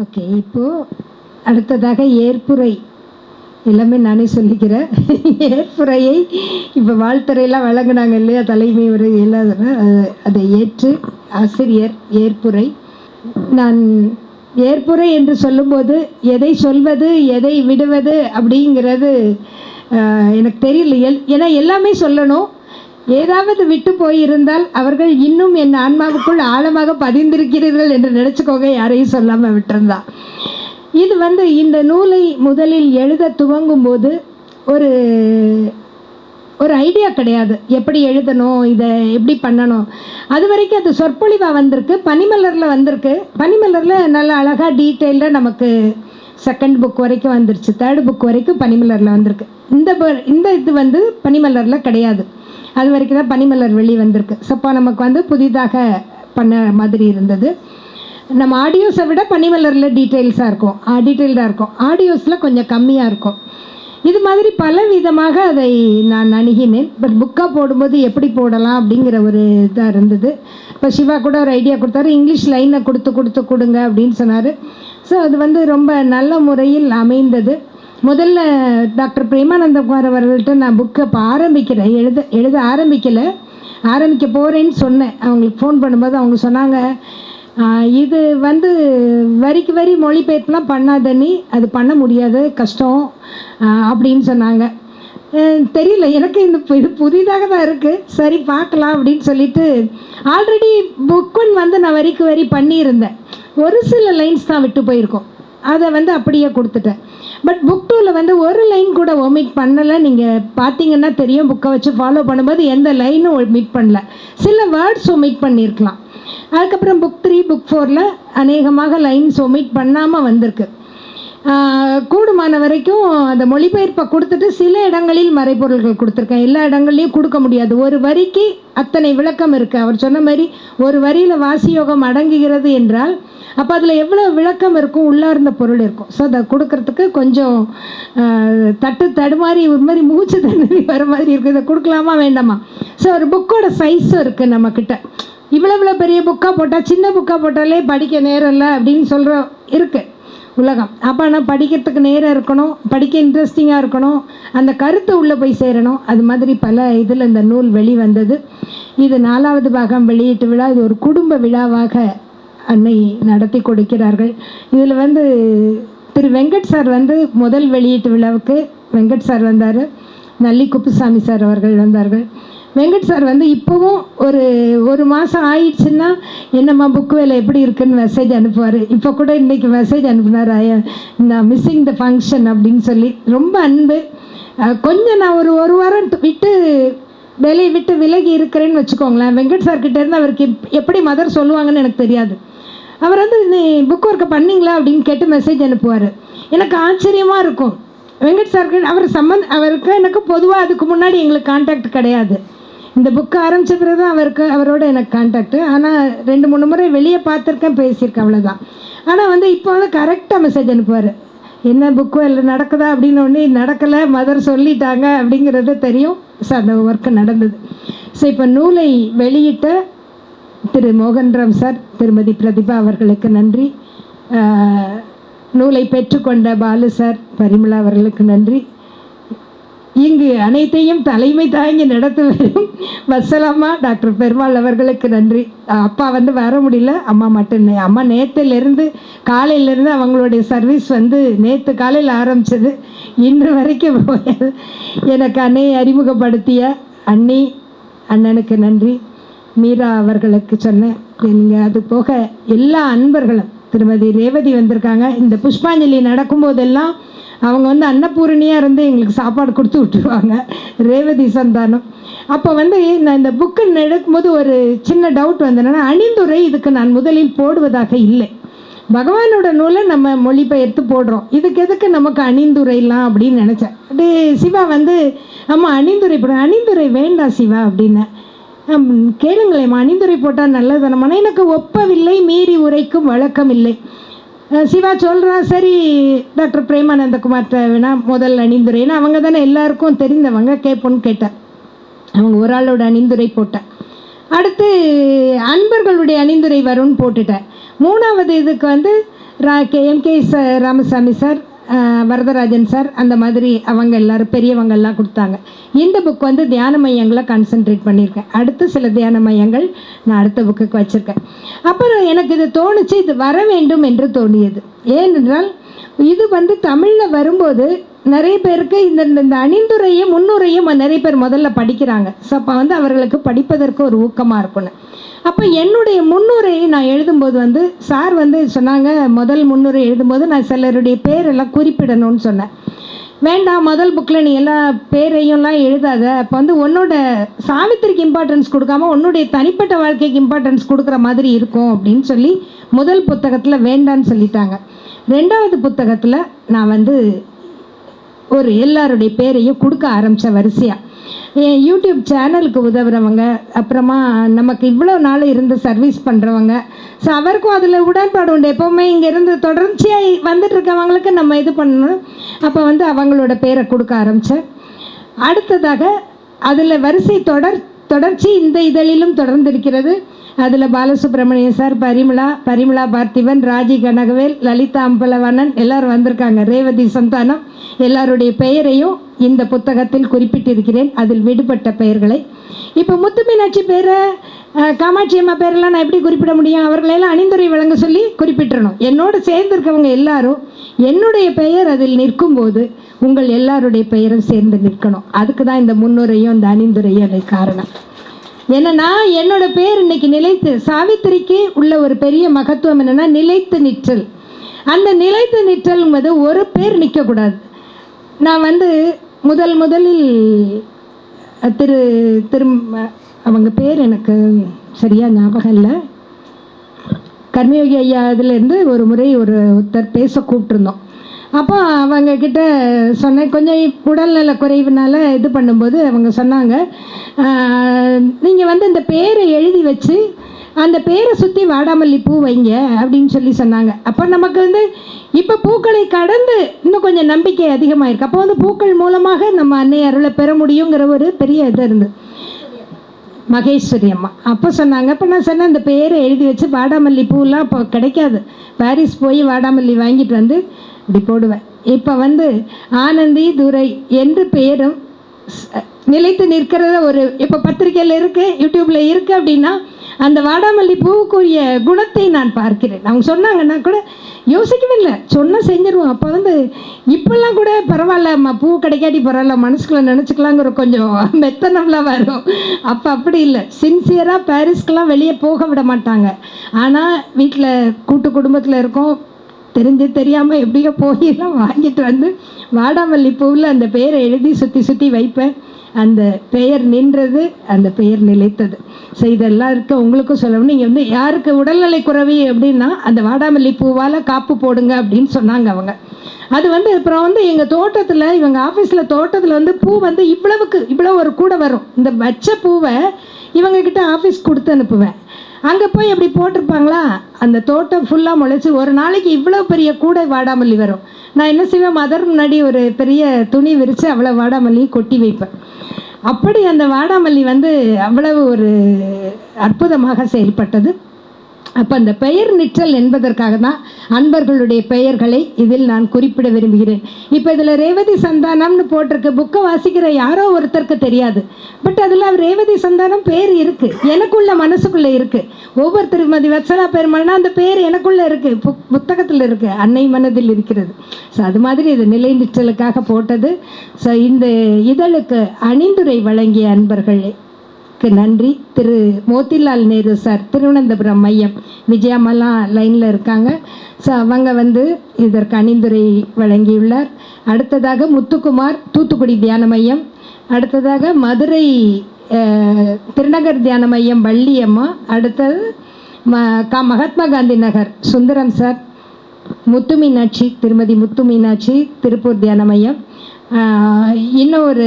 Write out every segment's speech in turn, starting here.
Okay, இப்போது அடுத்ததாக ஏற்புரை எல்லாமே நானே சொல்லிக்கிறேன். ஏற்புரையை இப்போ வாழ்த்துறையெல்லாம் வழங்கினாங்க இல்லையா, தலைமை உரை எல்லாம், அதை ஏற்று ஆசிரியர் ஏற்புரை. நான் ஏற்புரை என்று சொல்லும்போது எதை சொல்வது எதை விடுவது அப்படிங்கிறது எனக்கு தெரியல. ஏன்னா எல்லாமே சொல்லணும். ஏதாவது விட்டு போயிருந்தால் அவர்கள் இன்னும் என் ஆன்மாவுக்குள் ஆழமாக பதிந்திருக்கிறீர்கள் என்று நினச்சிக்கோங்க, யாரையும் சொல்லாமல் விட்டுருந்தா. இது இந்த நூலை முதலில் எழுத துவங்கும் போது ஒரு ஒரு ஐடியா கிடையாது, எப்படி எழுதணும், இதை எப்படி பண்ணணும். அது வரைக்கும் அது சொற்பொழிவாக வந்திருக்கு, பனிமலரில் வந்திருக்கு. பனிமலரில் நல்லா அழகாக டீட்டெயிலாக நமக்கு செகண்ட் புக் வரைக்கும் வந்துருச்சு, தேர்டு புக் வரைக்கும் பனிமலரில் வந்திருக்கு. இந்த இது பனிமலரில் கிடையாது. அது வரைக்கும் தான் பனிமலர் வெளி வந்திருக்கு. சப்போ நமக்கு புதிதாக பண்ண மாதிரி இருந்தது. நம்ம ஆடியோஸை விட பனிமலரில் டீட்டெயில்ஸாக இருக்கும், டீட்டெயில்டாக இருக்கும். ஆடியோஸில் கொஞ்சம் கம்மியாக இருக்கும். இது மாதிரி பல விதமாக அதை நான் அணுகினேன். பட் புக்காக போடும்போது எப்படி போடலாம் அப்படிங்கிற ஒரு இதாக இருந்தது. இப்போ சிவா கூட ஒரு ஐடியா கொடுத்தாரு, இங்கிலீஷ் லைனை கொடுங்க அப்படின்னு சொன்னார். ஸோ அது ரொம்ப நல்ல முறையில் அமைந்தது. முதல்ல டாக்டர் பிரேமானந்தகுமார் அவர்கள்ட்ட நான் புக்கை இப்போ ஆரம்பிக்கிறேன், எழுத ஆரம்பிக்க போகிறேன்னு சொன்னேன். அவங்களுக்கு ஃபோன் பண்ணும்போது அவங்க சொன்னாங்க, இது வரிக்கு வரி மொழிபெயர்ப்புலாம் பண்ணாத, நீ அது பண்ண முடியாது, கஷ்டம் அப்படின்னு சொன்னாங்க. தெரியல, எனக்கு இது புதிதாக தான் இருக்குது, சரி பார்க்கலாம் அப்படின்னு சொல்லிட்டு ஆல்ரெடி புக் ஒன் நான் வரிக்கு வரி பண்ணியிருந்தேன். ஒரு சில லைன்ஸ் தான் விட்டு போயிருக்கோம், அதை அப்படியே கொடுத்துட்டேன். பட் புக் டூவில் ஒரு லைன் கூட ஒமிட் பண்ணலை. நீங்கள் பார்த்தீங்கன்னா தெரியும், புக்கை வச்சு ஃபாலோ பண்ணும்போது எந்த லைனும் ஒமிட் பண்ணல, சில வேர்ட்ஸ் ஒமிட் பண்ணியிருக்கலாம். அதுக்கப்புறம் புக் 3 புக் 4 அநேகமாக லைன்ஸ் ஒமிட் பண்ணாமல் வந்திருக்கு. கூடுமான வரைக்கும் அந்த மொழிபெயர்ப்பை கொடுத்துட்டு சில இடங்களில் மறைப்பொருள்கள் கொடுத்துருக்கேன். எல்லா இடங்கள்லையும் கொடுக்க முடியாது, ஒரு வரிக்கு அத்தனை விளக்கம் இருக்குது. அவர் சொன்ன மாதிரி ஒரு வரியில் வாசியோகம் அடங்குகிறது என்றால் அப்போ அதில் எவ்வளோ விளக்கம் இருக்கும், உள்ளார்ந்த பொருள் இருக்கும். ஸோ அதை கொடுக்கறதுக்கு கொஞ்சம் தடுமாறி ஒரு மாதிரி மூச்சு தண்ணி வர மாதிரி இருக்குது. இதை கொடுக்கலாமா வேண்டாமா? ஸோ ஒரு புக்கோட சைஸும் இருக்குது நம்மக்கிட்ட. இவ்வளோ பெரிய புக்காக போட்டால், சின்ன புக்காக போட்டாலே படிக்க நேரம் இல்லை அப்படின்னு சொல்கிற இருக்குது உலகம். அப்போ ஆனால் படிக்கிறதுக்கு நேரம் இருக்கணும், படிக்க இன்ட்ரெஸ்டிங்காக இருக்கணும், அந்த கருத்து உள்ளே போய் சேரணும். அது மாதிரி பல இதில் இந்த நூல் வெளிவந்தது. இது 4வது பாகம் வெளியீட்டு விழா. இது ஒரு குடும்ப விழாவாக அன்னை நடத்தி கொடுக்கிறார்கள். இதில் திரு வெங்கட் சார் முதல் வெளியீட்டு விழாவுக்கு வெங்கட் சார் வந்தார், நல்லி குப்புசாமி சார் அவர்கள் வந்தார்கள். வெங்கட் சார் இப்போவும் ஒரு மாதம் ஆயிடுச்சுன்னா என்னம்மா புக்கு வேலை எப்படி இருக்குன்னு மெசேஜ் அனுப்புவார். இப்போ கூட இன்றைக்கி மெசேஜ் அனுப்புனார், நான் மிஸ்ஸிங் த ஃபங்க்ஷன் அப்படின்னு சொல்லி. ரொம்ப அன்பு. கொஞ்சம் நான் ஒரு வாரம் வேலையை விட்டு விலகி இருக்கிறேன்னு வச்சுக்கோங்களேன். வெங்கட் சார்கிட்டேருந்து அவருக்கு எப்படி மதர் சொல்லுவாங்கன்னு எனக்கு தெரியாது. அவர் நீ புக் ஒர்க்கை பண்ணிங்களா அப்படின்னு கேட்டு மெசேஜ் அனுப்புவார். எனக்கு ஆச்சரியமாக இருக்கும். வெங்கட் சார்கிட்ட அவருக்கு எனக்கு பொதுவாக அதுக்கு முன்னாடி எங்களுக்கு கான்டாக்ட் கிடையாது. இந்த புக்கு ஆரம்பித்த பிறகு தான் அவரோட எனக்கு கான்டாக்டு. ஆனால் 2-3 முறை வெளியே பார்த்துருக்கேன், பேசியிருக்கேன், அவ்வளோதான். ஆனால் இப்போ கரெக்டாக மெசேஜ் அனுப்புவார். என்ன புக்கு எல்லாம் நடக்குதா அப்படின்னு. ஒன்று நடக்கலை, மதர் சொல்லிட்டாங்க அப்படிங்கிறது தெரியும். ஸோ அந்த ஒர்க்கு நடந்தது. ஸோ இப்போ நூலை வெளியிட்ட திரு மோகன்ராம் சார், திருமதி பிரதிபா அவர்களுக்கு நன்றி. நூலை பெற்றுக்கொண்ட பாலு சார், பரிமளா அவர்களுக்கு நன்றி. இங்கு அனைத்தையும் தலைமை தாங்கி நடத்த வரும் வசலாமா டாக்டர் பெருமாள் அவர்களுக்கு நன்றி. அப்பா வர முடியல, அம்மா மட்டும். அம்மா நேற்றுலேருந்து காலையிலேருந்து அவங்களுடைய சர்வீஸ் நேற்று காலையில் ஆரம்பித்தது, இன்று வரைக்கும் எனக்கு அன்னையை அறிமுகப்படுத்திய அண்ணனுக்கு நன்றி. மீரா அவர்களுக்கு சொன்னேன். நீங்கள் அது போக எல்லா அன்பர்களும், திருமதி ரேவதி வந்திருக்காங்க. இந்த புஷ்பாஞ்சலி நடக்கும்போதெல்லாம் அவங்க அன்னபூரணியாக இருந்து எங்களுக்கு சாப்பாடு கொடுத்து விட்டுருவாங்க, ரேவதி சந்தானம். அப்போ நான் இந்த புக்கு எடுக்கும்போது ஒரு சின்ன டவுட் என்னன்னா, அணிந்துரை இதுக்கு நான் முதலில் போடுவதாக இல்லை. பகவானோட நூலை நம்ம மொழிபெயர்த்து போடுறோம், இதுக்கு எதுக்கு நமக்கு அணிந்துரைலாம் அப்படின்னு நினச்சேன். அப்படியே சிவா அம்மா அணிந்துரை போட, அணிந்துரை வேண்டாம் சிவா அப்படின்னு. கேளுங்களேம்மா, அணிந்துரை போட்டால் நல்லதானமான. எனக்கு ஒப்பவில்லை, மீறி உரைக்கும் வழக்கம் இல்லை. சிவா சொல்கிறான், சரி டாக்டர் பிரேமானந்தகுமார்கிட்ட வேணா முதல் அணிந்துரைன்னு, அவங்க தானே எல்லாருக்கும் தெரிந்தவங்க, கேட்போன்னு கேட்டேன். அவங்க ஒரு ஆளோட அணிந்துரை போட்டேன். அடுத்து அன்பர்களுடைய அணிந்துரை வரும்னு போட்டுட்டேன். 3வது இதுக்கு KMK Ramasamy sir, Varadarajan sir, அந்த மாதிரி அவங்க எல்லோரும் பெரியவங்கள்லாம் கொடுத்தாங்க. இந்த புக் வந்து தியான மையங்களை கான்சென்ட்ரேட் பண்ணியிருக்கேன். அடுத்து சில தியான மையங்கள் நான் அடுத்த புக்குக்கு வச்சுருக்கேன். அப்புறம் எனக்கு இது தோணுச்சு, இது வர வேண்டும் என்று தோணியது. ஏனென்றால் இது வந்து தமிழில் வரும்போது நிறைய பேருக்கு இந்த அணிந்துரையும் முன்னுரையும் நிறைய பேர் முதல்ல படிக்கிறாங்க. ஸோ அப்போ வந்து அவர்களுக்கு படிப்பதற்கு ஒரு ஊக்கமாக இருக்கணும். அப்போ என்னுடைய முன்னுரையை நான் எழுதும்போது வந்து சார் வந்து சொன்னாங்க, முதல் முன்னுரை எழுதும்போது நான் சிலருடைய பேரெல்லாம் குறிப்பிடணும்னு சொன்னேன். வேண்டாம், முதல் புக்கில் நீ எல்லா பேரையும்லாம் எழுதாத, அப்போ வந்து உன்னோட சாவித்திரிக்கு இம்பார்ட்டன்ஸ் கொடுக்காம உன்னுடைய தனிப்பட்ட வாழ்க்கைக்கு இம்பார்ட்டன்ஸ் கொடுக்குற மாதிரி இருக்கும் அப்படின்னு சொல்லி முதல் புத்தகத்தில் வேண்டான்னு சொல்லிட்டாங்க. ரெண்டாவது புத்தகத்தில் நான் வந்து ஒரு எல்லாருடைய பேரையும் கொடுக்க ஆரம்பித்த வரிசையாக. என் யூடியூப் சேனலுக்கு உதவுறவங்க, அப்புறமா நமக்கு இவ்வளோ நாள் இருந்து சர்வீஸ் பண்ணுறவங்க, ஸோ அவருக்கும் அதில் உடன்பாடு உண்டு. எப்போவுமே இங்கேருந்து தொடர்ச்சியாக வந்துட்டு இருக்கவங்களுக்கு நம்ம இது பண்ணணும். அப்போ வந்து அவங்களோட பேரை கொடுக்க ஆரம்பித்தேன். அடுத்ததாக அதில் வரிசை தொடர்ச்சி இந்த இதழிலும் தொடர்ந்திருக்கிறது. அதில் பாலசுப்ரமணியம் சார், பரிமளா பார்த்திபன், ராஜி கனகவேல், லலிதா அம்பலவாணன் எல்லோரும் வந்திருக்காங்க. ரேவதி சந்தானம் எல்லாருடைய பெயரையும் இந்த புத்தகத்தில் குறிப்பிட்டிருக்கிறேன், அதில் விடுபட்ட பெயர்களை. இப்போ முத்து மீனாட்சி பேரை, காமாட்சி அம்மா பேரெல்லாம் நான் எப்படி குறிப்பிட முடியும்? அவர்களெல்லாம் அணிந்துரை வழங்க சொல்லி குறிப்பிட்டுறணும். என்னோடு சேர்ந்திருக்கவங்க எல்லாரும் என்னுடைய பெயர் அதில் நிற்கும்போது உங்கள் எல்லாருடைய பெயரும் சேர்ந்து நிற்கணும். அதுக்கு தான் இந்த முன்னுரையும் இந்த அணிந்துரையும் எனக்கு காரணம். ஏன்னா என்னோட பேர் இன்னைக்கு நிலைத்து, சாவித்திரிக்கு உள்ள ஒரு பெரிய மகத்துவம் என்னென்னா நிலைத்து நிற்றல். அந்த நிலைத்து நிற்றல்ங்கிறது ஒரு பேர் நிற்கக்கூடாது. நான் வந்து முதலில் அவங்க பேர் எனக்கு சரியாக ஞாபகம் இல்லை, கர்மயோகி ஐயா இதுலேருந்து ஒரு முறை ஒருத்தர் பேச கூப்பிட்டுருந்தோம். அப்போ அவங்கக்கிட்ட சொன்னேன், கொஞ்சம் உடல்நல குறைவுனால இது பண்ணும்போது அவங்க சொன்னாங்க, நீங்கள் வந்து இந்த பேரை எழுதி வச்சு அந்த பேரை சுற்றி வாடாமல்லி பூ வைங்க அப்படின்னு சொல்லி சொன்னாங்க. அப்போ நமக்கு வந்து இப்போ பூக்களை கடந்து இன்னும் கொஞ்சம் நம்பிக்கை அதிகமாக இருக்குது. அப்போ வந்து பூக்கள் மூலமாக நம்ம அன்னை அருளை பெற முடியுங்கிற ஒரு பெரிய இது இருந்தது. மகேஸ்வரி அம்மா அப்போ சொன்னாங்க. அப்போ நான் சொன்னேன், இந்த பேரை எழுதி வச்சு வாடாமல்லி பூலாம் இப்போ கிடைக்காது, பாரிஸ் போய் வாடாமல்லி வாங்கிட்டு வந்து இப்படி போடுவேன். இப்போ வந்து ஆனந்தி துரை என்று பேரும் நிலைத்து நிற்கிறத ஒரு இப்போ பத்திரிக்கையில் இருக்குது, யூடியூப்பில் இருக்குது. அப்படின்னா அந்த வாடாமல்லி பூவுக்குரிய குணத்தை நான் பார்க்கிறேன். அவங்க சொன்னாங்கன்னா கூட யோசிக்கவே இல்லை, சொன்னால் செஞ்சிருவோம். அப்போ வந்து இப்போல்லாம் கூட பரவாயில்ல, பூ கிடைக்காட்டி பரவாயில்ல, மனசுக்குள்ளே நினச்சிக்கலாங்கிற கொஞ்சம் மெத்தனம்லாம் வரும். அப்போ அப்படி இல்லை, சின்சியராக பாரிஸ்க்கெலாம் வெளியே போக விட மாட்டாங்க. ஆனால் வீட்டில் கூட்டு குடும்பத்தில் இருக்கோம், தெரியாமல் எப்படியோ போயெல்லாம் வாங்கிட்டு வந்து வாடாமல்லி பூவில் அந்த பெயரை எழுதி சுற்றி வைப்பேன். அந்த பெயர் நின்றது, அந்த பெயர் நிலைத்தது. ஸோ இதெல்லாம் இருக்க உங்களுக்கும் சொல்லணும். நீங்கள் வந்து யாருக்கு உடல்நிலை குறைவி அப்படின்னா அந்த வாடாமல்லி பூவால் காப்பு போடுங்க அப்படின்னு சொன்னாங்க அவங்க. அது வந்து அப்புறம் வந்து எங்கள் தோட்டத்தில், இவங்க ஆஃபீஸில் தோட்டத்தில் வந்து பூ வந்து இவ்வளோ ஒரு கூடை வரும். இந்த வச்ச பூவை இவங்கக்கிட்ட ஆஃபீஸ் கொடுத்து அனுப்புவேன். அங்கே போய் அப்படி போட்டிருப்பாங்களா, அந்த தோட்டம் ஃபுல்லாக முளைச்சி ஒரு நாளைக்கு இவ்வளோ பெரிய கூடை வாடாமல்லி வரும். நான் என்ன செய்வேன், மதர் முன்னாடி ஒரு பெரிய துணி விரித்து அவ்வளோ வாடாமல்லியும் கொட்டி வைப்பேன். அப்படி அந்த வாடாமல்லி வந்து அவ்வளவு ஒரு அற்புதமாக செயல்பட்டது. அப்போ அந்த பெயர் நிற்றல் என்பதற்காக தான் அன்பர்களுடைய பெயர்களை இதில் நான் குறிப்பிட விரும்புகிறேன். இப்போ இதில் ரேவதி சந்தானம்னு போட்டிருக்கு. புக்கை வாசிக்கிற யாரோ ஒருத்தருக்கு தெரியாது, பட் அதில் ரேவதி சந்தானம் பேர் இருக்குது, எனக்குள்ள மனசுக்குள்ளே இருக்குது. ஒவ்வொரு திருமதி வத்சலா பெருமாள்னா அந்த பேர் எனக்குள்ளே இருக்குது, புத்தகத்தில் இருக்குது, அன்னை மனதில் இருக்கிறது. ஸோ அது மாதிரி இது நிலை நிற்றலுக்காக போட்டது. ஸோ இந்த இதழுக்கு அணிந்துரை வழங்கிய அன்பர்களே நன்றி. திரு மோத்திலால் நேரு சார், திருவனந்தபுரம் மையம், விஜயாமெல்லாம் லைனில் இருக்காங்க. ஸோ அவங்க வந்து இதற்கு அணிந்துரை வழங்கியுள்ளார். அடுத்ததாக முத்துக்குமார், தூத்துக்குடி தியான மையம். அடுத்ததாக மதுரை திருநகர் தியான மையம் வள்ளியம்மா. அடுத்தது மகாத்மா காந்தி நகர் சுந்தரம் சார். முத்து மீனாட்சி, திருமதி முத்து மீனாட்சி, திருப்பூர் தியான மையம். இன்னும் ஒரு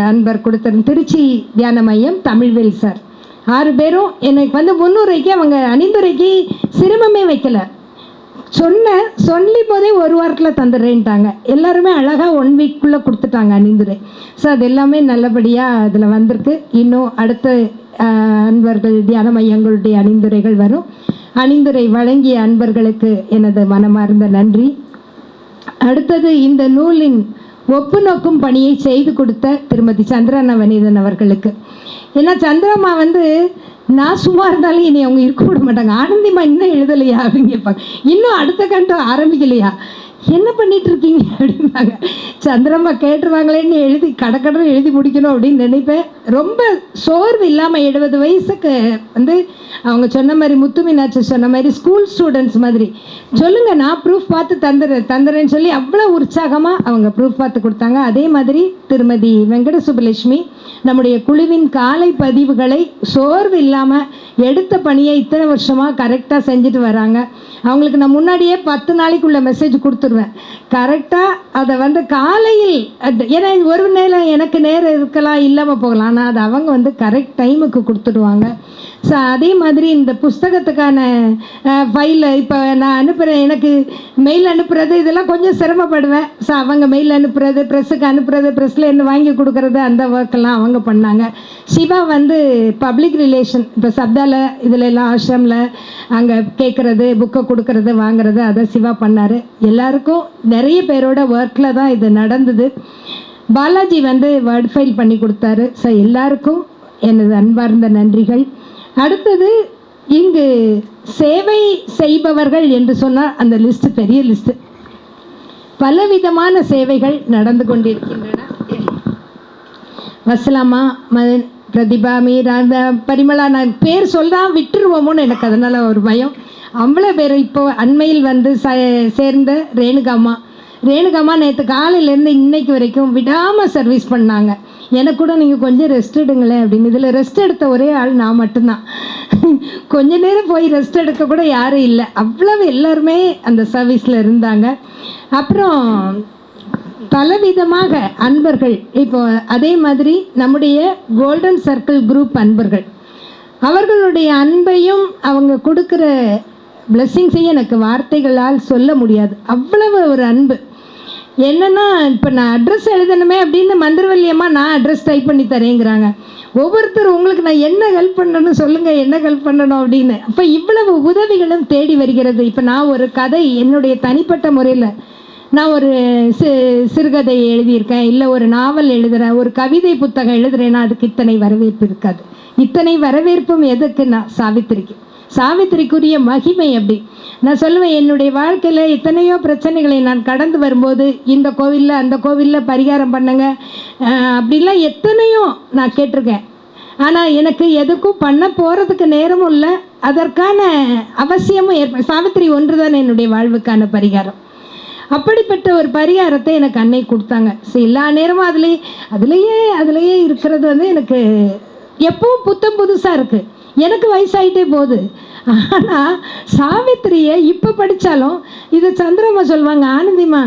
அன்பர் கொடுத்த திருச்சி தியான மையம் தமிழ்வேல் சார். 6 பேரும் எனக்கு வந்து முன்னுரைக்கு அவங்க அணிந்துரைக்கு சிரமமே வைக்கல, சொல்லி போதே ஒரு வாரத்தில் தந்துடுறேன்ட்டாங்க. எல்லாருமே அழகாக 1 வீக்குள்ளே கொடுத்துட்டாங்க அணிந்துரை. ஸோ அது எல்லாமே நல்லபடியாக அதில் வந்திருக்கு. இன்னும் அடுத்த அன்பர்கள் தியான மையங்களுடைய அணிந்துரைகள் வரும். அணிந்துரை வழங்கிய அன்பர்களுக்கு எனது மனமார்ந்த நன்றி. அடுத்தது இந்த நூலின் ஒப்பு நோக்கும் பணியை செய்து கொடுத்த திருமதி சந்திரா நவநீதன் அவர்களுக்கு. ஏன்னா சந்திராமா நான் சும்மா இருந்தாலும் இனி அவங்க இருக்க விட மாட்டாங்க. ஆனந்திமா இன்னும் எழுதலையா அப்படின்னு கேட்பாங்க. இன்னும் அடுத்த கண்டம் ஆரம்பிக்கலையா, என்ன பண்ணிட்டு இருக்கீங்க அப்படிம்பாங்க. சந்திரம்மா கேட்டுருவாங்களேன்னு எழுதி கடற்கடன் எழுதி முடிக்கணும் அப்படின்னு நினைப்பேன். ரொம்ப சோர்வு இல்லாமல் 70 வயசுக்கு அவங்க சொன்ன மாதிரி, முத்து மீனாட்சி சொன்ன மாதிரி, ஸ்கூல் ஸ்டூடெண்ட்ஸ் மாதிரி சொல்லுங்கள், நான் ப்ரூஃப் பார்த்து தந்துடுறேன்னு சொல்லி அவ்வளோ உற்சாகமாக அவங்க ப்ரூஃப் பார்த்து கொடுத்தாங்க. அதே மாதிரி திருமதி வெங்கட சுப்புலட்சுமி நம்முடைய குழுவின் காலை பதிவுகளை சோர்வு இல்லாமல் எடுத்த பணியை இத்தனை வருஷமாக கரெக்டாக செஞ்சுட்டு வராங்க. அவங்களுக்கு நான் முன்னாடியே 10 நாளைக்குள்ள மெசேஜ் கொடுத்துருவேன். கரெக்டாக அதை காலையில், ஏன்னா ஒரு நேரம் எனக்கு நேரம் இருக்கலாம், இல்லாமல் போகலாம், ஆனால் அது அவங்க கரெக்ட் டைமுக்கு கொடுத்துடுவாங்க. ஸோ அதே மாதிரி இந்த புஸ்தகத்துக்கான ஃபைலை இப்போ நான் அனுப்புகிறேன், எனக்கு மெயில் அனுப்புகிறது இதெல்லாம் கொஞ்சம் சிரமப்படுவேன். ஸோ அவங்க மெயில் அனுப்புகிறது, ப்ரெஸ்ஸுக்கு அனுப்புகிறது, ப்ரெஸ்ஸில் என்ன வாங்கி கொடுக்குறது, அந்த ஒர்க்கெல்லாம் அவங்க பண்ணாங்க. சிவா பப்ளிக் ரிலேஷன், இப்போ சப்தாவில் இதில் எல்லாம் ஆசிரமில் அங்கே கேட்குறது, புக்கை கொடுக்கறது, வாங்குறது, அதை சிவா பண்ணார். எல்லாருக்கும் நிறைய பேரோட ஒர்க்கில் தான் இது நடந்தது. பாலாஜி வேர்ட் ஃபைல் பண்ணி கொடுத்தாரு. ஸோ எல்லாருக்கும் எனது அன்பார்ந்த நன்றிகள். அடுத்தது இங்கு சேவை செய்பவர்கள் என்று சொன்னால் அந்த லிஸ்ட்டு பெரிய லிஸ்ட்டு. பலவிதமான சேவைகள் நடந்து கொண்டிருக்கின்றன. வசலாமா, பிரதிபா, மீரா, அந்த பரிமளா, நான் பேர் சொல்லாம விட்டுருவோமோன்னு எனக்கு அதனால் ஒரு பயம். அவ்வளோ பேர் இப்போ அண்மையில் சேர்ந்த ரேணுகாமா நேற்று காலையிலேருந்து இன்னைக்கு வரைக்கும் விடாமல் சர்வீஸ் பண்ணாங்க. எனக்கு கூட நீங்கள் கொஞ்சம் ரெஸ்ட் எடுங்களேன் அப்படின்னு. இதில் ரெஸ்ட் எடுத்த ஒரே ஆள் நான் மட்டும்தான். கொஞ்ச நேரம் போய் ரெஸ்ட் எடுக்க கூட யாரும் இல்லை, அவ்வளவு எல்லாருமே அந்த சர்வீஸில் இருந்தாங்க. அப்புறம் பலவிதமாக அன்பர்கள், இப்போ அதே மாதிரி நம்முடைய கோல்டன் சர்க்கிள் குரூப் அன்பர்கள், அவர்களுடைய அன்பையும் அவங்க கொடுக்குற பிளெஸ்ஸிங்ஸையும் எனக்கு வார்த்தைகளால் சொல்ல முடியாது. அவ்வளவு ஒரு அன்பு. என்னென்னா, இப்போ நான் அட்ரஸ் எழுதணுமே அப்படின்னு மந்திரவல்லியம்மா நான் அட்ரஸ் டைப் பண்ணி தரேங்கிறாங்க. ஒவ்வொருத்தரும் உங்களுக்கு நான் என்ன ஹெல்ப் பண்ணணும் சொல்லுங்கள், என்ன ஹெல்ப் பண்ணணும் அப்படின்னு. அப்போ இவ்வளவு உதவிகளும் தேடி வருகிறது. இப்போ நான் ஒரு கதை, என்னுடைய தனிப்பட்ட முறையில் நான் ஒரு சிறுகதை எழுதியிருக்கேன், இல்லை ஒரு நாவல் எழுதுகிறேன், ஒரு கவிதை புத்தகம் எழுதுகிறேன்னா அதுக்கு இத்தனை வரவேற்பு இருக்காது. இத்தனை வரவேற்பும் எதுக்குன்னா சாவித்திரிக்குரிய மகிமை. அப்படி நான் சொல்லுவேன், என்னுடைய வாழ்க்கையில் எத்தனையோ பிரச்சனைகளை நான் கடந்து வரும்போது இந்த கோவிலில் அந்த கோவிலில் பரிகாரம் பண்ணுங்க அப்படிலாம் எத்தனையோ நான் கேட்டிருக்கேன். ஆனால் எனக்கு எதுக்கும் பண்ண போகிறதுக்கு நேரமும் இல்லை, அதற்கான அவசியமும் சாவித்திரி ஒன்று தான் என்னுடைய வாழ்வுக்கான பரிகாரம். அப்படிப்பட்ட ஒரு பரிகாரத்தை எனக்கு அன்னை கொடுத்தாங்க. ஸோ எல்லா நேரமும் அதுலேயே இருக்கிறது எனக்கு எப்பவும் புத்தம் புதுசாக இருக்குது. எனக்கு வயசாகிட்டே போகுது. ஆனால் சாவித்திரியை இப்போ படித்தாலும் இதை சந்திரம்மா சொல்லுவாங்க, ஆனந்திம்மா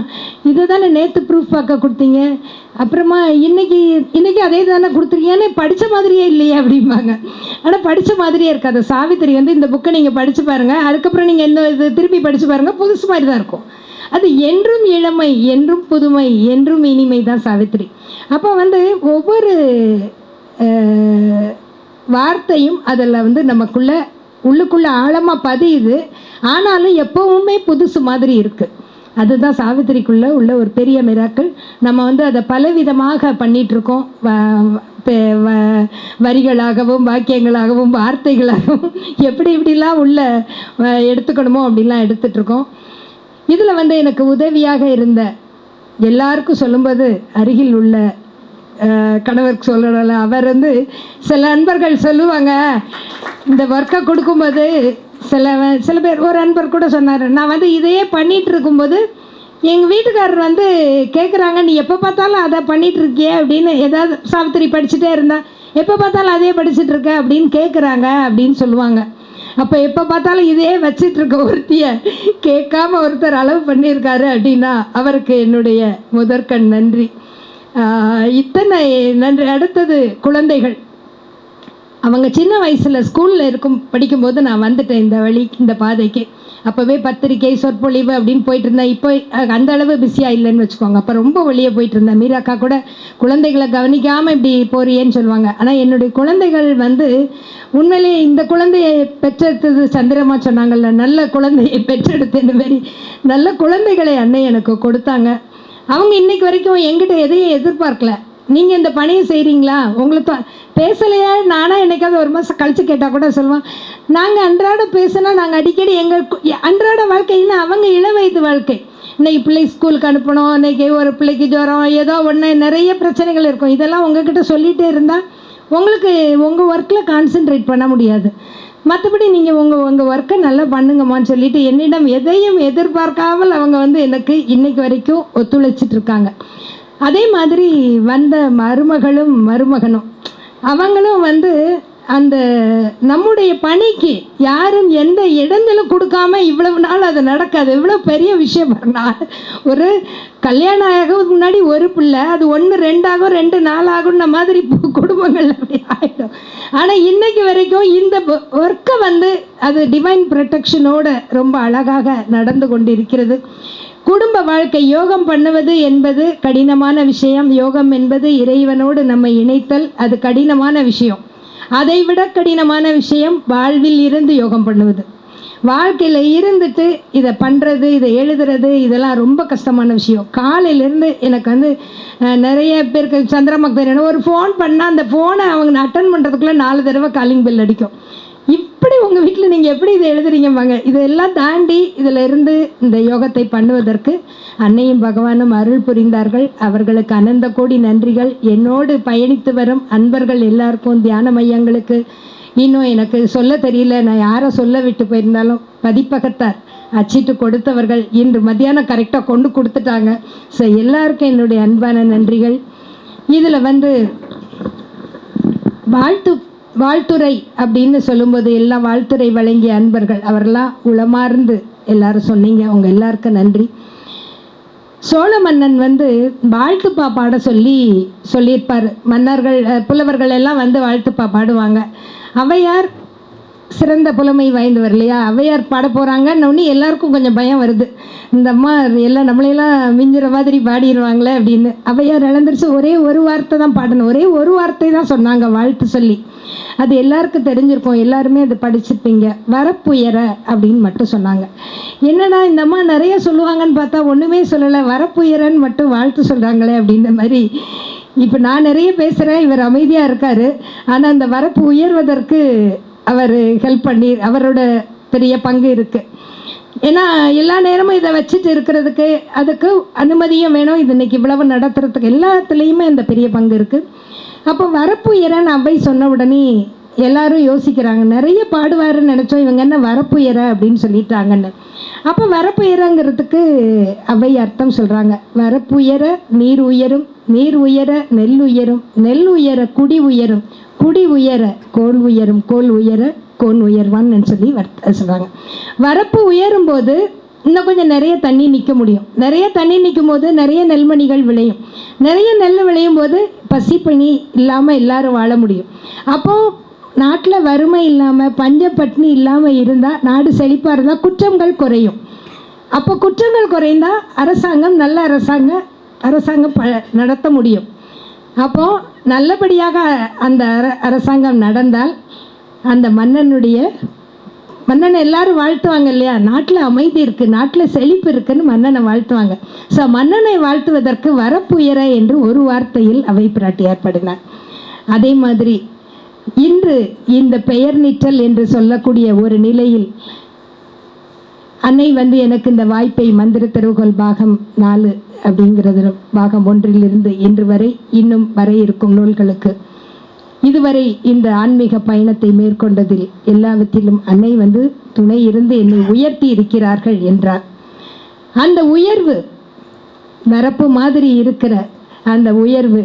இதை தானே நேற்று ப்ரூஃப் பார்க்க கொடுத்தீங்க, அப்புறமா இன்னைக்கு அதே தானே கொடுத்துருக்கீங்கன்னு படித்த மாதிரியே இல்லையே அப்படிம்பாங்க. ஆனால் படித்த மாதிரியே இருக்காது. சாவித்திரி இந்த புக்கை நீங்கள் படித்து பாருங்கள், அதுக்கப்புறம் நீங்கள் இது திருப்பி படித்து பாருங்கள், புதுசு மாதிரி தான் இருக்கும். அது என்றும் இளமை, என்றும் புதுமை, என்றும் இனிமை தான் சாவித்திரி. அப்போ ஒவ்வொரு வார்த்தையும் அதில் நமக்குள்ள உள்ளுக்குள்ளே ஆழமாக பதியுது. ஆனாலும் எப்போவுமே புதுசு மாதிரி இருக்குது. அதுதான் சாவித்திரிக்குள்ளே உள்ள ஒரு பெரிய மிராக்கள். நம்ம அதை பலவிதமாக பண்ணிகிட்ருக்கோம். வரிகளாகவும் வாக்கியங்களாகவும் வார்த்தைகளாகவும் எப்படிலாம் உள்ள எடுத்துக்கணுமோ அப்படிலாம் எடுத்துகிட்ருக்கோம். இதில் எனக்கு உதவியாக இருந்த எல்லாருக்கும் சொல்லும்போது அருகில் உள்ள கணவருக்கு சொல்லணும்ல, அவர் சில நண்பர்கள் சொல்லுவாங்க, இந்த ஒர்க்கை கொடுக்கும்போது சில பேர், ஒரு நண்பர் கூட சொன்னார், நான் இதையே பண்ணிகிட்டு இருக்கும்போது எங்கள் வீட்டுக்காரர் கேட்குறாங்க, நீ எப்போ பார்த்தாலும் அதை பண்ணிகிட்டு இருக்கியே அப்படின்னு. ஏதாவது சாவித்திரி படிச்சுட்டே இருந்தா எப்போ பார்த்தாலும் அதே படிச்சுட்டு இருக்க அப்படின்னு கேட்குறாங்க அப்படின்னு சொல்லுவாங்க. அப்போ எப்போ பார்த்தாலும் இதே வச்சிட்ருக்க ஒருத்தியை கேட்காம ஒருத்தர் அளவு பண்ணியிருக்காரு அப்படின்னா அவருக்கு என்னுடைய முதற்கண் நன்றி. இத்தனை நன்றி. அடுத்தது குழந்தைகள். அவங்க சின்ன வயசில் ஸ்கூலில் படிக்கும்போது நான் வந்துட்டேன் இந்த பாதைக்கு. அப்போவே பத்திரிக்கை சொற்பொழிவு அப்படின்னு போயிட்டு இருந்தேன். இப்போ அந்த அளவு பிஸியாக இல்லைன்னு வச்சுக்கோங்க. அப்போ ரொம்ப வெளியே போயிட்டு இருந்தேன். மீராக்கா கூட குழந்தைகளை கவனிக்காமல் இப்படி போறியேன்னு சொல்லுவாங்க. ஆனால் என்னுடைய குழந்தைகள் வந்து உண்மையிலே இந்த குழந்தையை பெற்றெடுத்தது சந்திரமா சொன்னாங்கல்ல, நல்ல குழந்தையை பெற்றெடுத்து இந்த மாதிரி நல்ல குழந்தைகளை அன்னை எனக்கு கொடுத்தாங்க. அவங்க இன்னைக்கு வரைக்கும் எங்கிட்ட எதையும் எதிர்பார்க்கல. நீங்கள் இந்த பணியை செய்கிறீங்களா, உங்களுக்கு பேசலையா, நானாக என்னைக்காவது ஒரு மாதம் கழித்து கேட்டால் கூட சொல்லுவேன். நாங்கள் அன்றாட பேசினா நாங்கள் அடிக்கடி எங்கள் அன்றாட வாழ்க்கைன்னா அவங்க இள வயது வாழ்க்கை. இன்னைக்கு பிள்ளை ஸ்கூலுக்கு அனுப்பணும், இன்றைக்கி ஒரு பிள்ளைக்கு ஜுரம், ஏதோ ஒன்று, நிறைய பிரச்சனைகள் இருக்கும். இதெல்லாம் உங்ககிட்ட சொல்லிகிட்டே இருந்தால் உங்களுக்கு உங்கள் ஒர்க்கில் கான்சென்ட்ரேட் பண்ண முடியாது. மற்றபடி நீங்கள் உங்கள் ஒர்க்கை நல்லா பண்ணுங்கம்மான்னு சொல்லிவிட்டு என்னிடம் எதையும் எதிர்பார்க்காமல் அவங்க வந்து எனக்கு இன்றைக்கு வரைக்கும் ஒத்துழைச்சிட்ருக்காங்க. அதே மாதிரி வந்த மருமகளும் மருமகனும் அவங்களும் வந்து அந்த நம்முடைய பணிக்கு யாரும் எந்த இடைஞ்சலும் கொடுக்காம இவ்வளவு நாள் அது நடக்காது. இவ்வளோ பெரிய விஷயம் பாருங்க. ஒரு கல்யாணம் ஆகிறதுக்கு முன்னாடி ஒரு பிள்ளை, அது 1 2 ஆகும், 2 4 ஆகும்ன மாதிரி குடும்பங்கள் அப்படி ஆகிடும். ஆனால் இன்னைக்கு வரைக்கும் இந்த ஒர்க்கை வந்து அது டிவைன் ப்ரொடெக்ஷனோட ரொம்ப அழகாக நடந்து கொண்டிருக்கிறது. குடும்ப வாழ்க்கை யோகம் பண்ணுவது என்பது கடினமான விஷயம். யோகம் என்பது இறைவனோடு நம்மை இணைத்தல், அது கடினமான விஷயம். அதை விட கடினமான விஷயம் வாழ்வில் இருந்து யோகம் பண்ணுவது. வாழ்க்கையில் இருந்துட்டு இதை பண்ணுறது, இதை எழுதுறது, இதெல்லாம் ரொம்ப கஷ்டமான விஷயம். காலையிலேருந்து எனக்கு வந்து நிறைய பேருக்கு சந்திரமக்தர் ஒரு ஃபோன் பண்ணால் அந்த ஃபோனை அவங்க அட்டன் பண்ணுறதுக்குள்ளே 4 தடவை காலிங் பெல் அடிக்கும். இப்படி உங்கள் வீட்டில் நீங்கள் எப்படி இதை எழுதுறீங்கம்பாங்க. இதெல்லாம் தாண்டி இதில் இருந்து இந்த யோகத்தை பண்ணுவதற்கு அன்னையும் பகவானும் அருள் புரிந்தார்கள். அவர்களுக்கு அனந்த கோடி நன்றிகள். என்னோடு பயணித்து வரும் அன்பர்கள் எல்லாருக்கும், தியான மையங்களுக்கு, இன்னும் எனக்கு சொல்ல தெரியல, நான் யாரை சொல்ல விட்டு போயிருந்தாலும் பதிப்பகத்தார் அச்சிட்டு கொடுத்தவர்கள் இன்று மத்தியானம் கரெக்டாக கொண்டு கொடுத்துட்டாங்க. ஸோ எல்லாருக்கும் என்னுடைய அன்பான நன்றிகள். இதில் வந்து வாழ்த்துறை அப்படின்னு சொல்லும்போது எல்லாம் வாழ்த்துறை வழங்கிய அன்பர்கள் அவரெல்லாம் உளமார்ந்து எல்லாரும் சொன்னீங்க. அவங்க எல்லாருக்கும் நன்றி. சோழ மன்னன் வந்து வாழ்த்துப்பா பாட சொல்லியிருப்பார். மன்னர்கள் புலவர்கள் எல்லாம் வந்து வாழ்த்துப்பா பாடுவாங்க. ஔவையார் சிறந்த புலமை வாய்ந்தவர் இல்லையா, ஔவையார் பாட போகிறாங்கன்னு எல்லாருக்கும் கொஞ்சம் பயம் வருது. இந்த அம்மா எல்லாம் நம்மளையெல்லாம் மிஞ்சுற மாதிரி பாடிடுவாங்களே அப்படின்னு. ஔவையார் இழந்துருச்சு. ஒரே ஒரு வார்த்தை தான் பாடணும், ஒரே ஒரு வார்த்தை தான் சொன்னாங்க வாழ்த்து சொல்லி. அது எல்லாருக்கும் தெரிஞ்சிருக்கும், எல்லாருமே அதை படிச்சுப்பீங்க. வரப்புயர அப்படின்னு மட்டும் சொன்னாங்க. என்னடா இந்த அம்மா நிறைய சொல்லுவாங்கன்னு பார்த்தா ஒன்றுமே சொல்லலை, வரப்புயரன்னு மட்டும் வாழ்த்து சொல்கிறாங்களே அப்படின்ற மாதிரி. இப்போ நான் நிறைய பேசுகிறேன், இவர் அமைதியாக இருக்கார். ஆனால் அந்த வரப்பு உயர்வதற்கு அவர் ஹெல்ப் பண்ணி அவரோட பெரிய பங்கு இருக்குது. ஏன்னா எல்லா நேரமும் இதை வச்சுட்டு இருக்கிறதுக்கு அதுக்கு அனுமதியும் வேணும். இது இன்னைக்கு இவ்வளவு நடத்துறதுக்கு எல்லாத்துலேயுமே அந்த பெரிய பங்கு இருக்குது. அப்போ வரப்பு இறன்னு அவ்வை சொன்ன உடனே எல்லாரும் யோசிக்கிறாங்க, நிறைய பாடுவாருன்னு நினச்சோம், இவங்க என்ன வரப்பு இற அப்படின்னு சொல்லிட்டாங்கன்னு. அப்போ வரப்பு இறங்கிறதுக்கு அவ்வை அர்த்தம் சொல்கிறாங்க. வரப்பு உயர நீர் உயரும், நீர் உயர நெல் உயரும், நெல் உயர குடி உயரும், குடி உயர கோல் உயரும், கோல் உயர கோன் உயர்வான்னு சொல்லி சொல்கிறாங்க. வரப்பு உயரும்போது இன்னும் கொஞ்சம் நிறைய தண்ணி நிற்க முடியும். நிறைய தண்ணி நிற்கும் போது நிறைய நெல்மணிகள் விளையும். நிறைய நெல் விளையும் போது பசி பனி இல்லாமல் எல்லாரும் வாழ முடியும். அப்போது நாட்டில் வறுமை இல்லாமல் பஞ்சப்பட்டினி இல்லாமல் இருந்தால், நாடு செழிப்பாக இருந்தால் குற்றங்கள் குறையும். அப்போ குற்றங்கள் குறைந்தால் அரசாங்கம் நல்ல அரசாங்கம் நடத்த முடியும். அப்போது நல்லபடியாக அந்த அரசாங்கம் நடந்தால் அந்த மன்னனை எல்லாரும் வாழ்த்துவாங்க இல்லையா. நாட்டில் அமைதி இருக்குது, நாட்டில் செழிப்பு இருக்குன்னு மன்னனை வாழ்த்துவாங்க. ஸோ மன்னனை வாழ்த்துவதற்கு வரப்புயர என்று ஒரு வார்த்தையில் அவை பிராட்டி ஏற்படினார். அதே மாதிரி இன்று இந்த பெயர் நிற்றல் என்று சொல்லக்கூடிய ஒரு நிலையில் அன்னை வந்து எனக்கு இந்த வாய்ப்பை மந்திர திருவுகோள் பாகம் 4 அப்படிங்கிறது பாகம் 1 இன்று வரை இன்னும் வர இருக்கும் நூல்களுக்கு இதுவரை இந்த ஆன்மீக பயணத்தை மேற்கொண்டதில் எல்லாவற்றிலும் அன்னை வந்து துணை இருந்து என்னை உயர்த்தி இருக்கிறார்கள் என்றார். அந்த உயர்வு வரப்பு மாதிரி இருக்கிற அந்த உயர்வு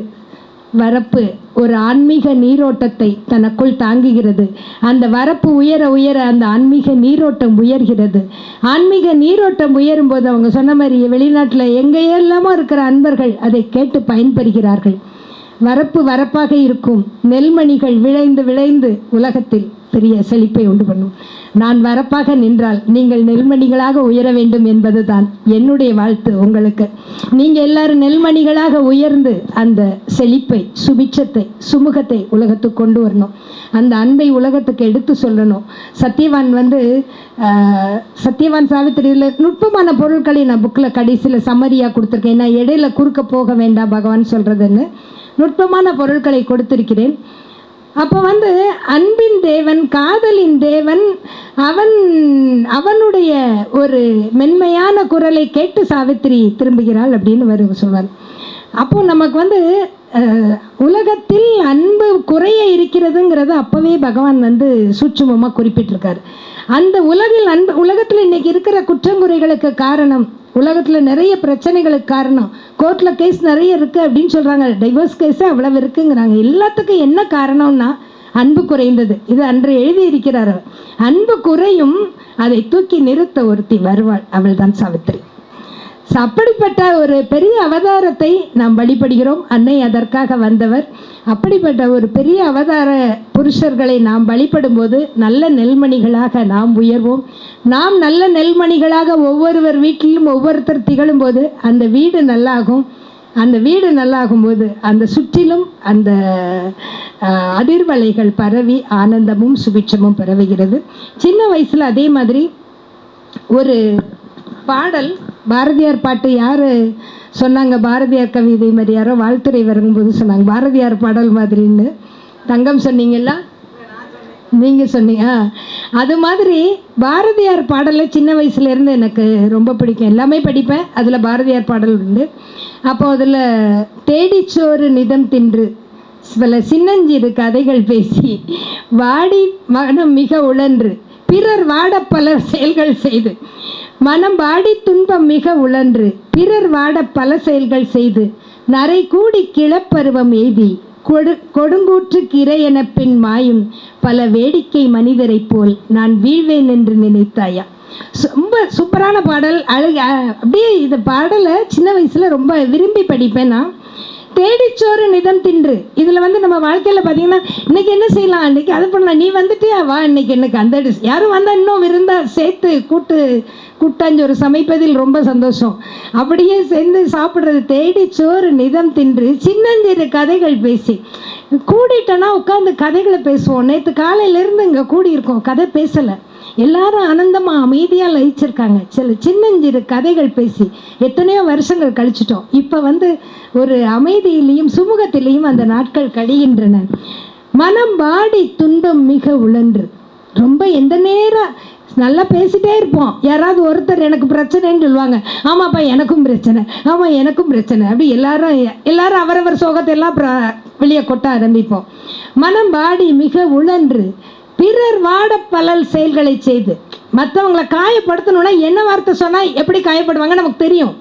வரப்பு ஒரு ஆன்மீக நீரோட்டத்தை தனக்குள் தாங்குகிறது. அந்த வரப்பு உயர உயர அந்த ஆன்மீக நீரோட்டம் உயர்கிறது. ஆன்மீக நீரோட்டம் உயரும் போது அவங்க சொன்ன மாதிரி வெளிநாட்டில் எங்கேயெல்லாமோ இருக்கிற அன்பர்கள் அதை கேட்டு பயன்பெறுகிறார்கள். வரப்பு வரப்பாக இருக்கும், நெல்மணிகள் விளைந்து விளைந்து உலகத்தில் பெரிய செழிப்பை உண்டு பண்ணும். நான் வரப்பாக நின்றால் நீங்கள் நெல்மணிகளாக உயர வேண்டும் என்பது தான் என்னுடைய வாழ்த்து உங்களுக்கு. நீங்கள் எல்லாரும் நெல்மணிகளாக உயர்ந்து அந்த செழிப்பை, சுபிட்சத்தை, சுமூகத்தை உலகத்துக்கு கொண்டு வரணும். அந்த அன்பை உலகத்துக்கு எடுத்து சொல்லணும். சத்யவான் சாவித்திரியில் நுட்பமான பொருட்களை நான் புக்கில் கடைசியில் சம்மரியாக கொடுத்துருக்கேன். நான் இடையில குறுக்க போக வேண்டாம் பகவான் சொல்கிறதுன்னு நுட்பமான பொருட்களை கொடுத்திருக்கிறேன். அப்போ அன்பின் தேவன், காதலின் தேவன், அவனுடைய ஒரு மென்மையான குரலை கேட்டு சாவித்திரி திரும்புகிறாள் அப்படின்னு சொல்வார். அப்போ நமக்கு உலகத்தில் அன்பு குறைய இருக்கிறதுங்கிறது அப்போவே பகவான் சூட்சுமமாக குறிப்பிட்டிருக்காரு. அந்த உலகத்தில் இன்னைக்கு இருக்கிற குற்றங்குறைகளுக்கு காரணம், உலகத்தில் நிறைய பிரச்சனைகளுக்கு காரணம், கோர்ட்டில் கேஸ் நிறைய இருக்குது அப்படின்னு சொல்கிறாங்க, டைவர்ஸ் கேஸே அவ்வளவு இருக்குங்கிறாங்க. எல்லாத்துக்கும் என்ன காரணம்னா அன்பு குறைந்தது. இது அன்று எழுதியிருக்கிறார். அன்பு குறையும், அதை தூக்கி நிறுத்த ஒருத்தி வருவாள், அவள் தான் சாவித்திரி. அப்படிப்பட்ட ஒரு பெரிய அவதாரத்தை நாம் வழிபடுகிறோம். அன்னை அதற்காக வந்தவர். அப்படிப்பட்ட ஒரு பெரிய அவதார புருஷர்களை நாம் வழிபடும் போது நல்ல நெல்மணிகளாக நாம் உயர்வோம். நாம் நல்ல நெல்மணிகளாக ஒவ்வொருவர் வீட்டிலும் ஒவ்வொருத்தர் திகழும் போது அந்த வீடு நல்லாகும். அந்த வீடு நல்லாகும்போது அந்த சுற்றிலும் அந்த அதிர்வலைகள் பரவி ஆனந்தமும் சுபிட்சமும் பரவுகிறது. சின்ன வயசில் அதே மாதிரி ஒரு பாடல், பாரதியார் பாட்டு யார் சொன்னாங்க, பாரதியார் கவிதை மாதிரி யாரோ வாழ்த்துறை வரும்போது சொன்னாங்க, பாரதியார் பாடல் மாதிரின்னு. தங்கம் சொன்னீங்களா? நீங்கள் சொன்னீங்க. அது மாதிரி பாரதியார் பாடலை சின்ன வயசுலேருந்து எனக்கு ரொம்ப பிடிக்கும். எல்லாமே படிப்பேன், அதில் பாரதியார் பாடல் உண்டு. அப்போ அதில் தேடிச்சோறு நிதம் தின்று பல சின்னஞ்சிறு கதைகள் பேசி வாடி மனம் மிக உழன்று பிறர் வாட பல செயல்கள் செய்து, மனம் வாடி துன்பம் மிக உழன்று பிறர் வாட பல செயல்கள் செய்து, நரை கூடி கிளப்பருவம் எய்தி கொடுங்கூற்று கிரை என பின் மாயும் பல வேடிக்கை மனிதரை போல் நான் வீழ்வேன் என்று நினைத்தாயா. ரொம்ப சூப்பரான பாடல். அப்படியே இந்த பாடலை சின்ன வயசில் ரொம்ப விரும்பி படிப்பேன் நான். தேடிச்சோறு நிதம் தின்று, இதில் நம்ம வாழ்க்கையில் பார்த்தீங்கன்னா இன்றைக்கி என்ன செய்யலாம், இன்றைக்கி அது பண்ணலாம், நீ வந்துட்டியா வா, இன்றைக்கி எனக்கு அந்த யாரும் வந்தால் இன்னும் விருந்தா சேர்த்து கூட்டாஞ்சோறு சமைப்பதில் ரொம்ப சந்தோஷம். அப்படியே சேர்ந்து சாப்பிட்றது. தேடிச்சோறு நிதம் தின்று சின்னஞ்சிறு கதைகள் பேசி, கூடிட்டோன்னா உட்காந்து கதைகளை பேசுவோம். நேற்று காலையிலேருந்து இங்கே கூடியிருக்கோம், கதை பேசலை, எல்லாரும் ஆனந்தமாக அமைதியாக லயிச்சிருக்காங்க. சின்னஞ்சிறு கதைகள் பேசி எத்தனையோ வருஷங்கள் கழிச்சிட்டோம். இப்போ ஒரு அமைதியிலையும் சுமூகத்திலையும் அந்த நாட்கள் கழிகின்றன. மனம் வாடி துன்பம் மிக உழன்று, ரொம்ப எந்த நேரம் நல்லா பேசிகிட்டே இருப்போம். யாராவது ஒருத்தர் எனக்கு பிரச்சனைன்னு சொல்லுவாங்க, ஆமாப்பா எனக்கும் பிரச்சனை, ஆமாம் எனக்கும் பிரச்சனை, அப்படி எல்லாரும் அவரவர் சோகத்தை எல்லாம் வெளியே கொட்ட ஆரம்பிப்போம். மனம் வாடி மிக உழன்று பிறர் வாட பலல் செயல்களை செய்து, மற்றவங்களை காயப்படுத்தணும்னா என்ன வார்த்தை சொன்னால் எப்படி காயப்படுவாங்க நமக்கு தெரியும்,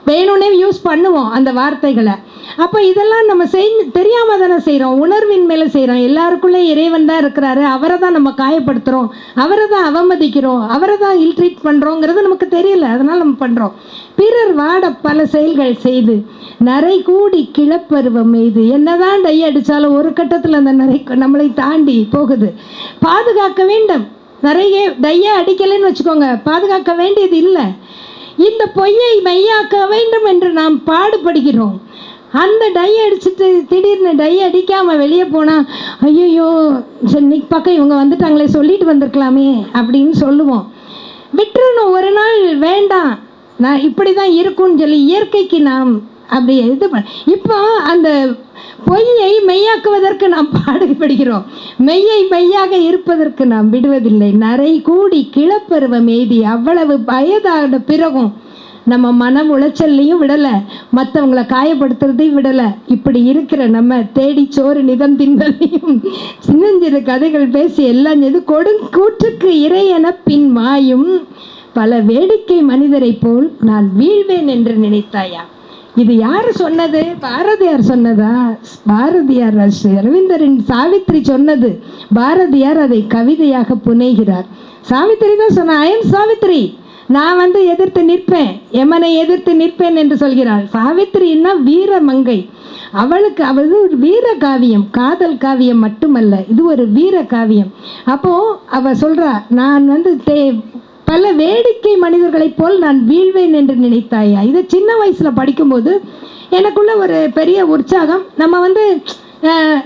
வேணும்னே யூஸ் பண்ணுவோம் அந்த வார்த்தைகளை. அப்போ இதெல்லாம் நம்ம தெரியாமல் தானே செய்கிறோம், உணர்வின் மேலே செய்கிறோம். எல்லாருக்குள்ளே இறைவன் தான் இருக்கிறாரு, அவரை தான் நம்ம காயப்படுத்துகிறோம், அவரை தான் அவமதிக்கிறோம், அவரை தான் இல்ட்ரீட் பண்ணுறோங்கிறது நமக்கு தெரியல, அதனால் நம்ம பண்ணுறோம். பிறர் வாட பல செயல்கள் செய்து நரை கூடி கிளப்பருவம் மீது, என்னதான் டை அடித்தாலும் ஒரு கட்டத்தில் அந்த நரை நம்மளை தாண்டி போகுது. பாதுகாக்க வேண்டும். நிறைய டையை அடிக்கலைன்னு வச்சுக்கோங்க, பாதுகாக்க வேண்டியது இல்லை. இந்த பொய்யை மெய்யாக்க வேண்டும் என்று நாம் பாடுபடுகிறோம். அந்த டை அடிச்சுட்டு திடீர்னு டை அடிக்காமல் வெளியே போனால் ஐயோ இன்னைக்கு பக்கம் இவங்க வந்துட்டாங்களே, சொல்லிட்டு வந்திருக்கலாமே அப்படின்னு சொல்லுவோம். விட்டுறணும், ஒரு நாள் வேண்டாம், நான் இப்படி தான் இருக்கும்னு சொல்லி இயற்கைக்கு நாம் அப்படி இது இப்போ அந்த பொய்யை மெய்யாக்குவதற்கு நாம் பாடுபடுகிறோம். மெய்யை மெய்யாக இருப்பதற்கு நாம் விடுவதில்லை. நரை கூடி கிளப்பருவம் எய்தி, அவ்வளவு வயதான பிறகும் நம்ம மனம் உளைச்சல்லையும் விடலை, மற்றவங்களை காயப்படுத்துறதையும் விடலை. இப்படி இருக்கிற நம்ம தேடிச்சோறு நிதம் தின்பதையும் சின்னஞ்சிறு கதைகள் பேசி எல்லாம் எது கொடுங்கூற்றுக்கு இறை என பின் மாயும் பல வேடிக்கை மனிதரை போல் நான் வீழ்வேன் என்று நினைத்தாயா. இது யார் சொன்னது? பாரதியார் சொன்னதா? பாரதியார் ரவீந்திரன் சாவித்திரி சொன்னது. பாரதியார் அதை கவிதையாக புனைகிறார். சாவித்திரி தான் சொன்ன, ஐ எம் சாவித்திரி, நான் வந்து எதிர்த்து நிற்பேன், யமனை எதிர்த்து நிற்பேன் என்று சொல்கிறாள். சாவித்திரின்னா வீர மங்கை. அவளுக்கு அவள் ஒரு வீர காவியம், காதல் காவியம் மட்டுமல்ல, இது ஒரு வீர காவியம். அப்போது அவள் சொல்கிறா, நான் வந்து பல வேடிக்கை மனிதர்களைப் போல் நான் வீழ்வேன் என்று நினைத்தாயா. இதை சின்ன வயசில் படிக்கும்போது எனக்குள்ள ஒரு பெரிய உற்சாகம். நம்ம வந்து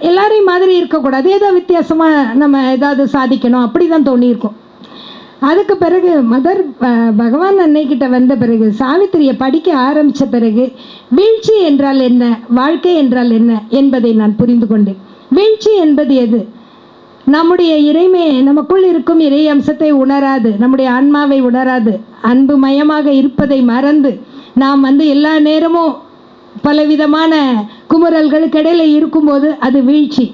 எல்லாரையும் மாதிரி இருக்கக்கூடாது, ஏதோ வித்தியாசமாக நம்ம ஏதாவது சாதிக்கணும், அப்படி தான் தோணியிருக்கும். அதுக்கு பிறகு பகவான் அன்னைக்கிட்ட வந்த பிறகு, சாவித்திரியை படிக்க ஆரம்பித்த பிறகு, வீழ்ச்சி என்றால் என்ன, வாழ்க்கை என்றால் என்ன என்பதை நான் புரிந்து கொண்டேன். வீழ்ச்சி என்பது எது? நம்முடைய நமக்குள் இருக்கும் இறை அம்சத்தை உணராது, நம்முடைய ஆன்மாவை உணராது, அன்பு மயமாக இருப்பதை மறந்து நாம் வந்து எல்லா நேரமும் பலவிதமான குமுறல்களுக்கு இடையில இருக்கும்போது அது வீழ்ச்சி.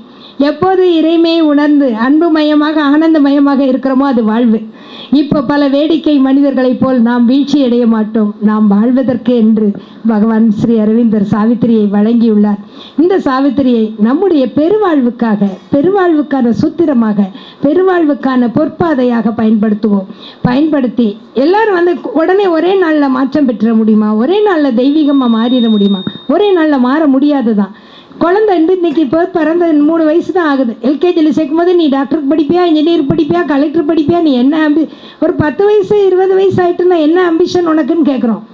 எப்போது இறைமையை உணர்ந்து அன்பு மயமாக ஆனந்தமயமாக இருக்கிறோமோ அது வாழ்வு. இப்போ பல வேடிக்கை மனிதர்களைப் போல் நாம் வீழ்ச்சி அடைய மாட்டோம். நாம் வாழ்வதற்கு என்று பகவான் ஸ்ரீ அரவிந்தர் சாவித்திரியை வழங்கியுள்ளார். இந்த சாவித்திரியை நம்முடைய பெருவாழ்வுக்கான சூத்திரமாக, பெருவாழ்வுக்கான பொற்பாதையாக பயன்படுத்தி எல்லாரும் வந்து உடனே ஒரே நாளில் மாற்றம் பெற்ற முடியுமா? ஒரே நாளில் தெய்வீகமாக மாறிட முடியுமா? ஒரே நாளில் மாற முடியாது தான். குழந்தை இன்னைக்கு இப்போ பிறந்த 3 வயசு தான் ஆகுது. எல்கேஜியில் சேர்க்கும் போது நீ டாக்டருக்கு படிப்பியா, இன்ஜினியர் படிப்பியா, கலெக்டர் படிப்பியா, நீ என்ன ஒரு 10 வயசு 20 வயசு ஆகிட்டுன்னா என்ன அம்பிஷன் உனக்குன்னு கேட்குறோம்.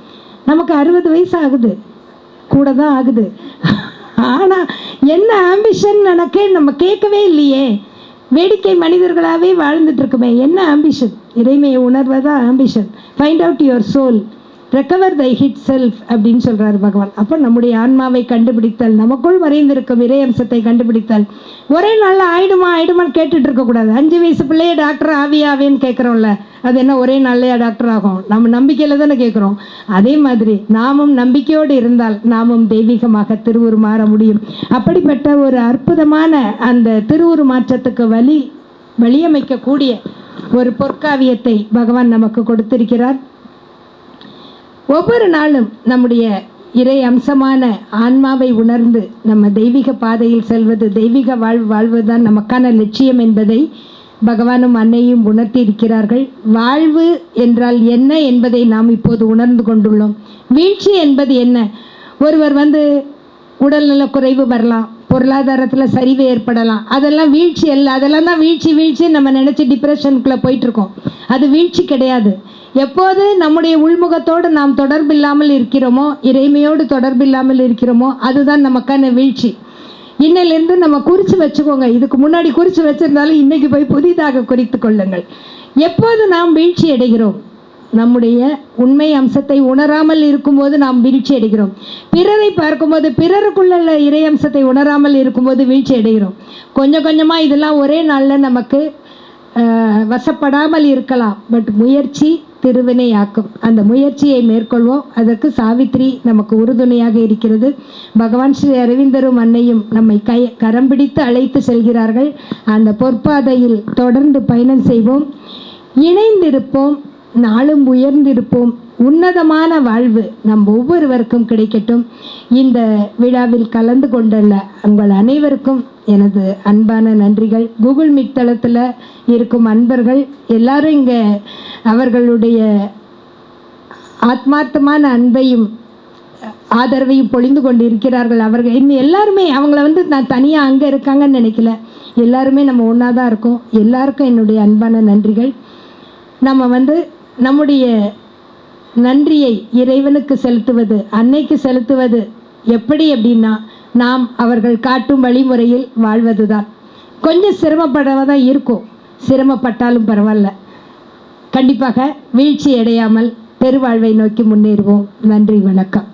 நமக்கு 60 வயசு ஆகுது, கூட தான் ஆகுது. ஆனால் என்ன ஆம்பிஷன் எனக்கு நம்ம கேட்கவே இல்லையே. வேடிக்கை மனிதர்களாகவே வாழ்ந்துட்டு இருக்குமே. என்ன ஆம்பிஷன்? இறைமையை உணர்வதான் ambition. Find out your soul, recover thy hid self அப்படின்னு சொல்கிறார் பகவான். அப்போ நம்முடைய ஆன்மாவை கண்டுபிடித்தல், நமக்குள் மறைந்திருக்கும் இறை அம்சத்தை கண்டுபிடித்தல். ஒரே நாளில் ஆயிடுமான்னு கேட்டுட்டு இருக்கக்கூடாது. 5 வயசு பிள்ளையே டாக்டர் ஆவேன்னு கேட்குறோம்ல, அது என்ன ஒரே நாள்லையா டாக்டர் ஆகும்? நம்ம நம்பிக்கையில் தானே கேட்குறோம். அதே மாதிரி நாமும் நம்பிக்கையோடு இருந்தால் நாமும் தெய்வீகமாக திருவுருமாற முடியும். அப்படிப்பட்ட ஒரு அற்புதமான அந்த திருவுருமாற்றத்துக்கு வழியமைக்கக்கூடிய ஒரு பொற்காவியத்தை பகவான் நமக்கு கொடுத்திருக்கிறார். ஒவ்வொரு நாளும் நம்முடைய இறை அம்சமான ஆன்மாவை உணர்ந்து நம்ம தெய்வீக பாதையில் செல்வது, தெய்வீக வாழ்வுதான் நமக்கான லட்சியம் என்பதை பகவானும் அன்னையும் உணர்த்தி இருக்கிறார்கள். வாழ்வு என்றால் என்ன என்பதை நாம் இப்போது உணர்ந்து கொண்டுள்ளோம். வீழ்ச்சி என்பது என்ன? ஒருவர் வந்து உடல்நலக்குறைவு வரலாம், பொருளாதாரத்தில் சரிவு ஏற்படலாம், அதெல்லாம் வீழ்ச்சி அல்ல. அதெல்லாம் தான் வீழ்ச்சி நம்ம நினச்சி டிப்ரெஷனுக்குள்ளே போயிட்டுருக்கோம். அது வீழ்ச்சி கிடையாது. எப்போது நம்முடைய உள்முகத்தோடு நாம் தொடர்பில்லாமல் இருக்கிறோமோ, இறைமையோடு தொடர்பில்லாமல் இருக்கிறோமோ, அதுதான் நமக்கான வீழ்ச்சி. இன்னிலிருந்து நம்ம குறித்து வச்சுக்கோங்க. இதுக்கு முன்னாடி குறித்து வச்சுருந்தாலும் இன்றைக்கி போய் புதிதாக குறித்து கொள்ளுங்கள். எப்போது நாம் வீழ்ச்சி அடைகிறோம்? நம்முடைய உண்மை அம்சத்தை உணராமல் இருக்கும்போது நாம் வீழ்ச்சி அடைகிறோம். பிறரை பார்க்கும்போது, பிறருக்குள்ள இறை அம்சத்தை உணராமல் இருக்கும்போது வீழ்ச்சி அடைகிறோம். கொஞ்சம் கொஞ்சமாக இதெல்லாம் ஒரே நாளில் நமக்கு வசப்படாமல் இருக்கலாம். பட் முயற்சி திருவினையாக்கும். அந்த முயற்சியை மேற்கொள்வோம். அதற்கு சாவித்திரி நமக்கு உறுதுணையாக இருக்கிறது. பகவான் ஸ்ரீ அரவிந்தரும் அன்னையும் நம்மை கரம் பிடித்து அழைத்து செல்கிறார்கள். அந்த பொற்பாதையில் தொடர்ந்து பயணம் செய்வோம், இணைந்திருப்போம், நாளும் உயர்ந்திருப்போம். உன்னதமான வாழ்வு நம் ஒவ்வொருவருக்கும் கிடைக்கட்டும். இந்த விழாவில் கலந்து கொண்டுள்ள உங்கள் அனைவருக்கும் எனது அன்பான நன்றிகள். கூகுள் மீட் தளத்தில் இருக்கும் அன்பர்கள் எல்லாரும் இங்கே அவர்களுடைய ஆத்மார்த்தமான அன்பையும் ஆதரவையும் பொழிந்து கொண்டு இருக்கிறார்கள். அவர்கள் இன்னும் எல்லாருமே அவங்கள வந்து நான் தனியாக அங்கே இருக்காங்கன்னு நினைக்கல. எல்லாருமே நம்ம ஒன்றா தான் இருக்கோம். எல்லாருக்கும் என்னுடைய அன்பான நன்றிகள். நம்ம வந்து நம்முடைய நன்றியை இறைவனுக்கு செலுத்துவது, அன்னைக்கு செலுத்துவது எப்படி அப்படின்னா, நாம் அவர்கள் காட்டும் வழிமுறையில் வாழ்வது தான். கொஞ்சம் சிரமப்படதான் இருக்கும். சிரமப்பட்டாலும் பரவாயில்ல. கண்டிப்பாக வீழ்ச்சி அடையாமல் பெருவாழ்வை நோக்கி முன்னேறுவோம். நன்றி, வணக்கம்.